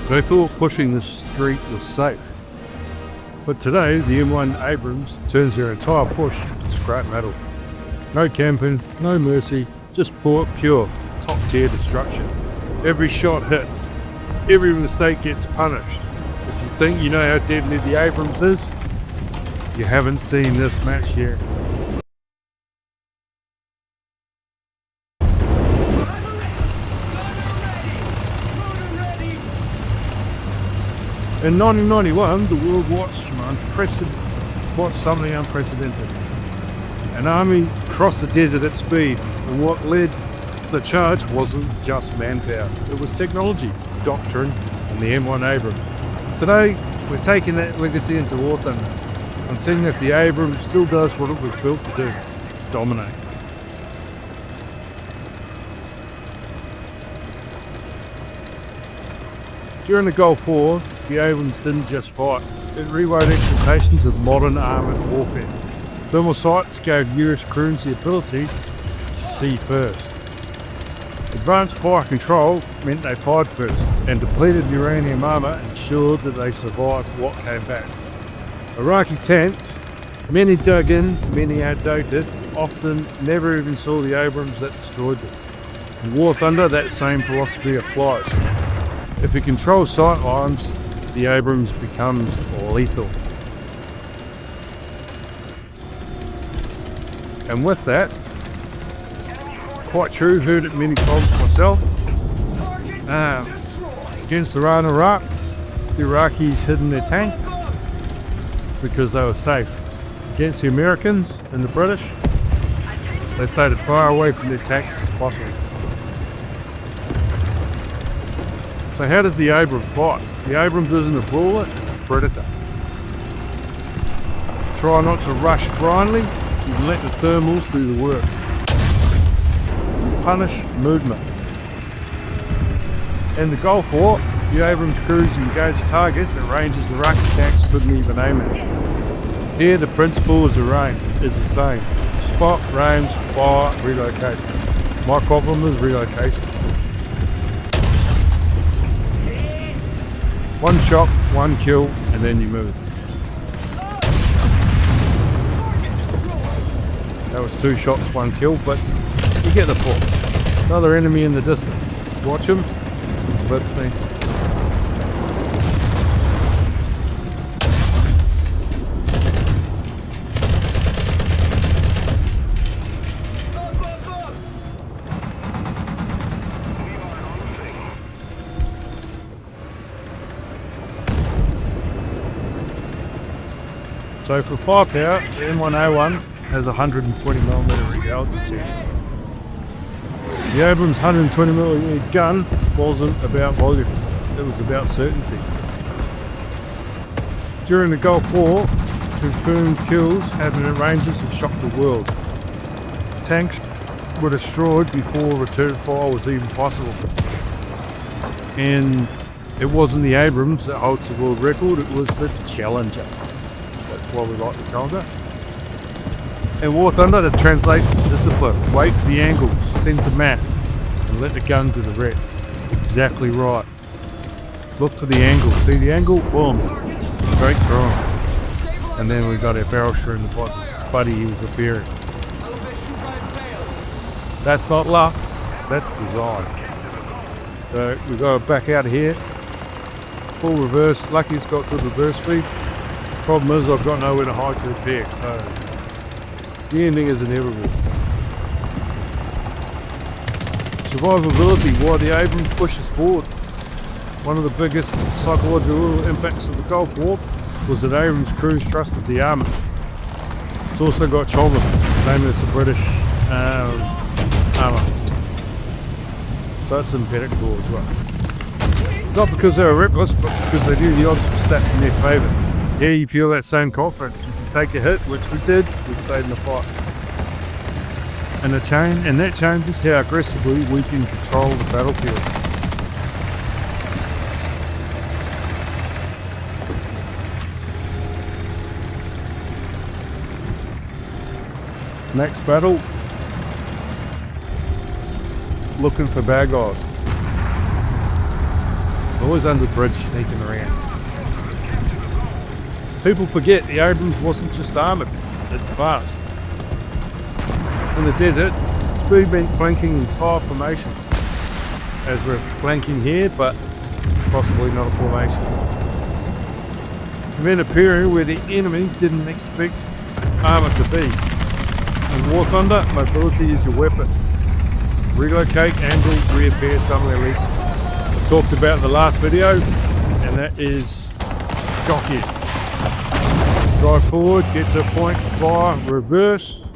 They thought pushing the street was safe. But today, the M1 Abrams turns their entire push into scrap metal. No camping, no mercy, just pure top-tier destruction. Every shot hits. Every mistake gets punished. If you think you know how deadly the Abrams is, you haven't seen this match yet. In 1991, the world watched something unprecedented. An army crossed the desert at speed, and what led the charge wasn't just manpower. It was technology, doctrine, and the M1 Abrams. Today, we're taking that legacy into Warthunder and seeing if the Abrams still does what it was built to do: dominate. During the Gulf War, the Abrams didn't just fight, it rewrote expectations of modern armoured warfare. Thermal sights gave US crews the ability to see first. Advanced fire control meant they fired first, and depleted uranium armour ensured that they survived what came back. Iraqi tanks, many dug in, many outdated, often never even saw the Abrams that destroyed them. In Warthunder, that same philosophy applies. If you control sight lines, the Abrams becomes lethal. And with that, quite true, heard it many times myself. Against Iran and Iraq, the Iraqis hidden their tanks because they were safe. Against the Americans and the British, they stayed as far away from their tanks as possible. So how does the Abrams fight? The Abrams isn't a brawler, it's a predator. Try not to rush blindly, you let the thermals do the work. Punish movement. In the Gulf War, the Abrams crews engaged targets at ranges Iraqi tanks couldn't even aim at. Here the principle is the same. Spot, range, fire, relocate. My problem is relocation. One shot, one kill, and then you move. That was 2 shots, 1 kill, but you get the point. Another enemy in the distance. Watch him. He's a bit sneaky. So for firepower, the M1A1 has 120mm altitude. The Abrams 120mm gun wasn't about volume, it was about certainty. During the Gulf War, confirmed kills happened at ranges that shocked the world. Tanks were destroyed before return fire was even possible. And it wasn't the Abrams that holds the world record, it was the Challenger. That's why we like the Challenger. In Warthunder, that translates to discipline. Wait for the angles, send to mass, and let the gun do the rest. Exactly right. Look to the angle. See the angle? Boom. Straight through him. And then we got our barrel shooter in the buddy he was repairing. That's not luck, that's design. So we've got to back out of here. Full reverse. Lucky it's got good reverse speed. Problem is I've got nowhere to hide to repair, so the ending is inevitable. Survivability, why the Abrams pushes forward. One of the biggest psychological impacts of the Gulf War was that Abrams crews trusted the armour. It's also got trauma, same as the British armour. So it's impenetrable as well. Not because they were reckless, but because they knew the odds were stacked in their favour. Yeah, you feel that same confidence. You can take a hit, which we did, we stayed in the fight. And that changes how aggressively we can control the battlefield. Next battle, looking for bad guys. Always under the bridge, sneaking around. People forget the Abrams wasn't just armoured, it's fast. In the desert, speed meant flanking entire formations, as we're flanking here, but possibly not a formation. It meant a period where the enemy didn't expect armour to be. In Warthunder, mobility is your weapon. Relocate, angle, reappear somewhere else. I talked about in the last video, and that is jockey. Drive forward, get to a point, fire, reverse,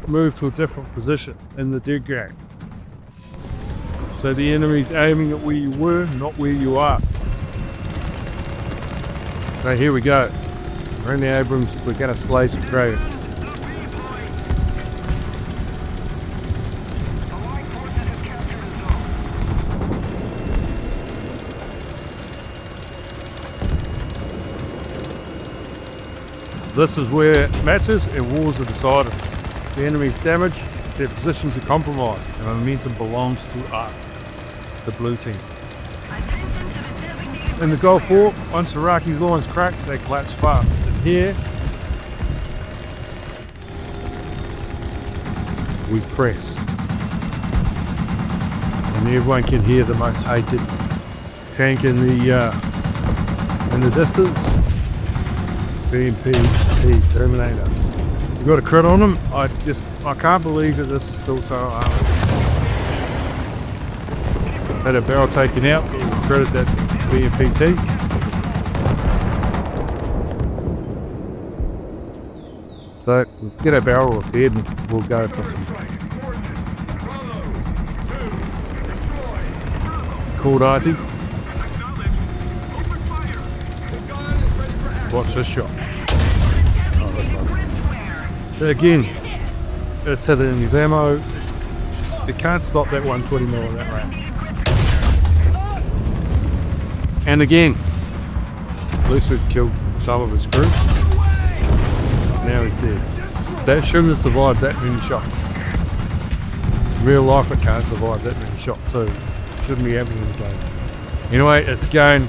move to a different position in the dead game. So the enemy's aiming at where you were, not where you are. So here we go. We're in the Abrams, we're going to slay some dragons. This is where matches and wars are decided. The enemy's damaged, their positions are compromised, and momentum belongs to us, the blue team. In the Gulf War, once Iraqi's lines crack, they collapse fast. And here, we press. And everyone can hear the most hated tank in the distance. BMP Terminator. We got a crit on him. I can't believe that this is still so armored. Had a barrel taken out, but we credit that BMPT. So we'll get our barrel repaired and we'll go for some cool darty. Watch this shot. Oh, that's not. So again, it's hitting his ammo. It can't stop that 120mm in that range. And again, at least we've killed some of his crew. Now he's dead. That shouldn't have survived that many shots. In real life it can't survive that many shots, so it shouldn't be happening in the game. Anyway, it's a game.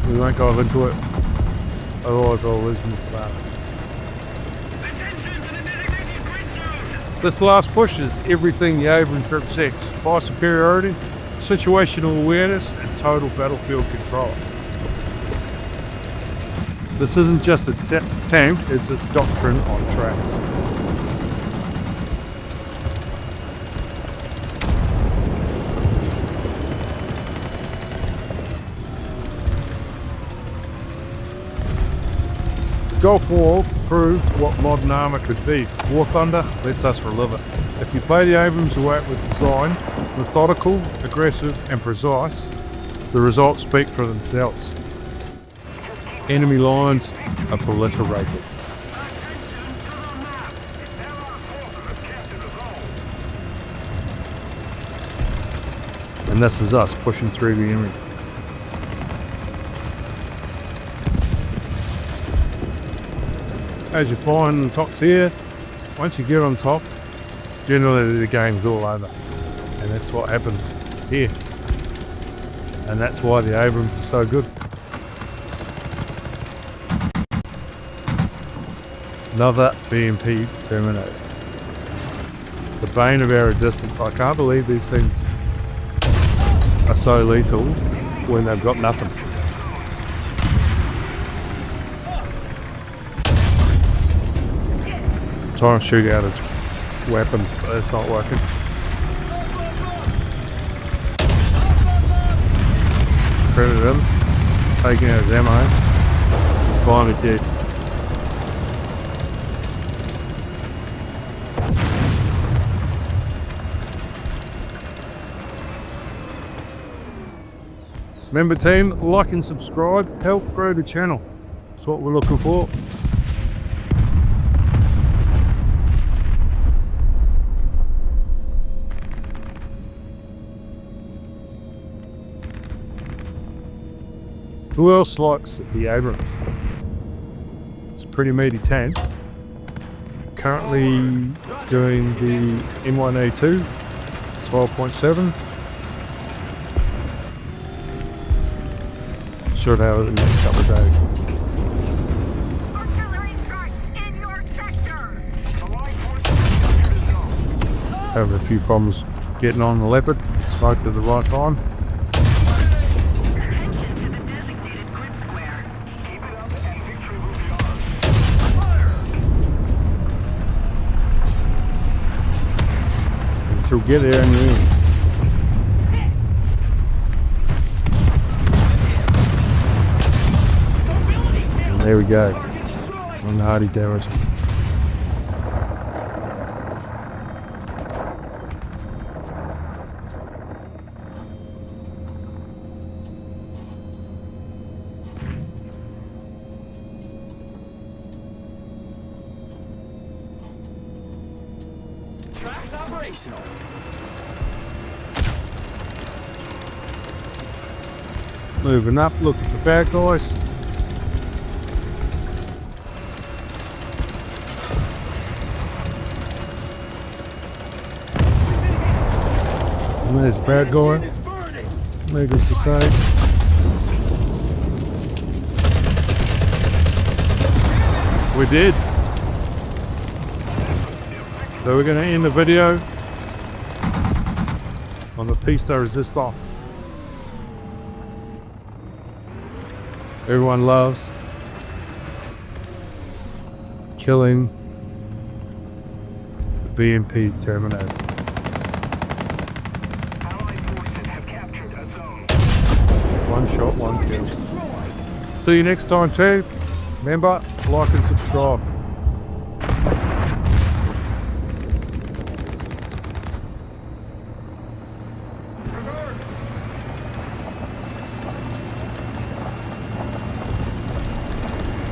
We won't go into it. Otherwise I'll lose my bananas. This last push is everything the Abrams represents. Fire superiority, situational awareness, and total battlefield control. This isn't just a tank, it's a doctrine on tracks. Gulf War proved what modern armour could be. Warthunder lets us relive it. If you play the Abrams the way it was designed, methodical, aggressive and precise, the results speak for themselves. Enemy lines are proliferated. And this is us pushing through the enemy. As you find the top tier, once you get on top, generally the game's all over. And that's what happens here. And that's why the Abrams are so good. Another BMP Terminator. The bane of our existence. I can't believe these things are so lethal when they've got nothing. Trying to shoot out his weapons, but it's not working. Credit him, taking out his ammo. He's finally dead. Remember team, like and subscribe, help grow the channel. That's what we're looking for. Who else likes the Abrams? It's a pretty meaty tank. Currently doing the M1A2 12.7. Should have it in the next couple of days. Artillery strikes in your sector. Having a few problems getting on the Leopard. Smoked at the right time. Attention to the designated grid square. Keep it up and victory will be ours. She'll get there in the end. And there we go. On the hardy damage. Tracks operational. Moving up, looking for bad guys. And there's a bad guy. Needless to say. We did. So we're going to end the video on the piece de resistance. Everyone loves killing the BMP Terminator. Allied forces have captured a zone. One shot, one kill. See you next time too. Remember, like and subscribe.